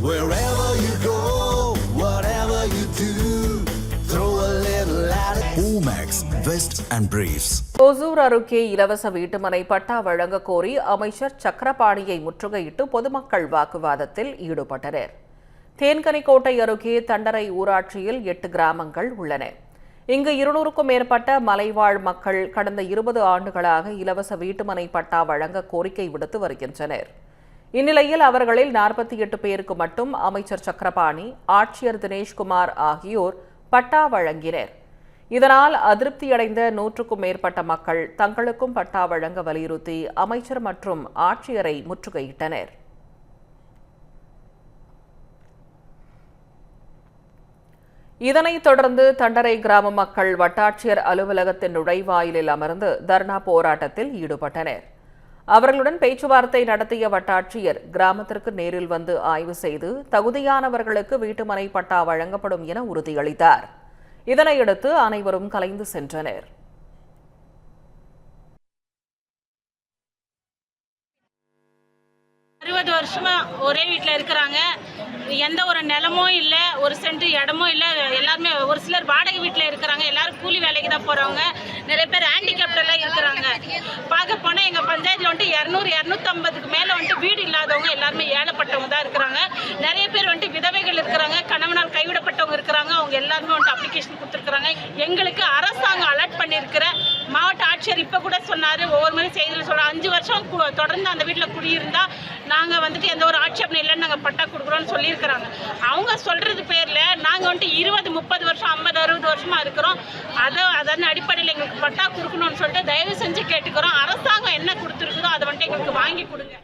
Wherever you go, whatever you do, throw a little at it. Omax, Vest and Briefs. Hosur அருகே இலவச வீட்டுமனை பட்டா வழங்க கோரி அமைச்சர் சக்கரபாணியை முற்றுகையிட்டு பொதுமக்கள் வாக்குவாதத்தில் ஈடுபட்டனர். தேன்கனிக்கோட்டை அருகே தண்டரை ஊராட்சியில் 8 கிராமங்கள் உள்ளன. இங்கு 200க்கும் மேற்பட்ட மலைவாழ் மக்கள் கடந்த 20 ஆண்டுகளாக இலவச வீட்டுமனை பட்டா வழங்க கோரிக்கை விடுத்து வருகின்றனர். இந்நிலையில் அவர்களில் 48 பேருக்கு மட்டும் அமைச்சர் சக்கரபாணி, ஆட்சியர் தினேஷ்குமார் ஆகியோர் பட்டா வழங்கினர். இதனால் அதிருப்தியடைந்த 100க்கும் மேற்பட்ட மக்கள் தங்களுக்கும் பட்டா வழங்க வலியுறுத்தி அமைச்சர் மற்றும் ஆட்சியரை முற்றுகையிட்டனர். இதனைத் தொடர்ந்து தண்டரை கிராம மக்கள் வட்டாட்சியர் அலுவலகத்தின் நுழைவாயிலில் அமர்ந்து தர்ணா போராட்டத்தில் ஈடுபட்டனர். அவர்களுடன் பேச்சுவார்த்தை நடத்திய வட்டாட்சியர் கிராமத்திற்கு நேரில் வந்து ஆய்வு செய்து தகுதியானவர்களுக்கு வீட்டுமனை பட்டா வழங்கப்படும் என உறுதியளித்தார். இதனையடுத்து அனைவரும் கலைந்து சென்றனர். வருஷமா ஒரே வீட்டில் இருக்கிறாங்க. எந்த ஒரு நிலமும் இல்லை, ஒரு சென்ட் இடமும் இல்லை. எல்லாருமே ஒரு சிலர் வாடகை வீட்டில் இருக்கிறாங்க. எல்லாரும் கூலி வேலைக்கு தான் போகிறவங்க. நிறைய பேர் ஹேண்டிகேப்டெல்லாம் இருக்கிறாங்க. பார்க்க போனால் எங்கள் பஞ்சாயத்தில் வந்துட்டு 200-250க்கு மேலே வந்துட்டு வீடு இல்லாதவங்க எல்லாருமே ஏழைப்பட்டவங்க தான் இருக்கிறாங்க. நிறைய பேர் வந்துட்டு விதவைகள் இருக்கிறாங்க, கணவனால் கைவிடப்பட்டவங்க இருக்கிறாங்க. அவங்க எல்லாருமே வந்துட்டு அப்ளிகேஷன் கொடுத்துருக்குறாங்க. எங்களுக்கு அரசாங்கம் அலர்ட் பண்ணியிருக்கிற மாவட்ட ஆட்சியர் இப்போ கூட சொன்னார், ஒவ்வொரு மாதிரி செய்தியில் சொல்கிற 5 வருஷம் தொடர்ந்து அந்த வீட்டில் குடியிருந்தால் நாங்கள் வந்துட்டு எந்த ஒரு ஆட்சேபனை இல்லைன்னு நாங்கள் பட்டா கொடுக்குறோன்னு சொல்லியிருக்கிறாங்க. அவங்க சொல்கிறது பேரில் நாங்கள் வந்துட்டு 20-30 வருஷம் 50-60 வருஷமாக இருக்கிறோம். அதன் அடிப்படையில் எங்களுக்கு பட்டா கொடுக்கணும்னு சொல்லிட்டு தயவு செஞ்சு கேட்டுக்கிறோம். அரசாங்கம் என்ன கொடுத்துருக்குதோ அதை வந்துட்டு எங்களுக்கு வாங்கி கொடுங்க.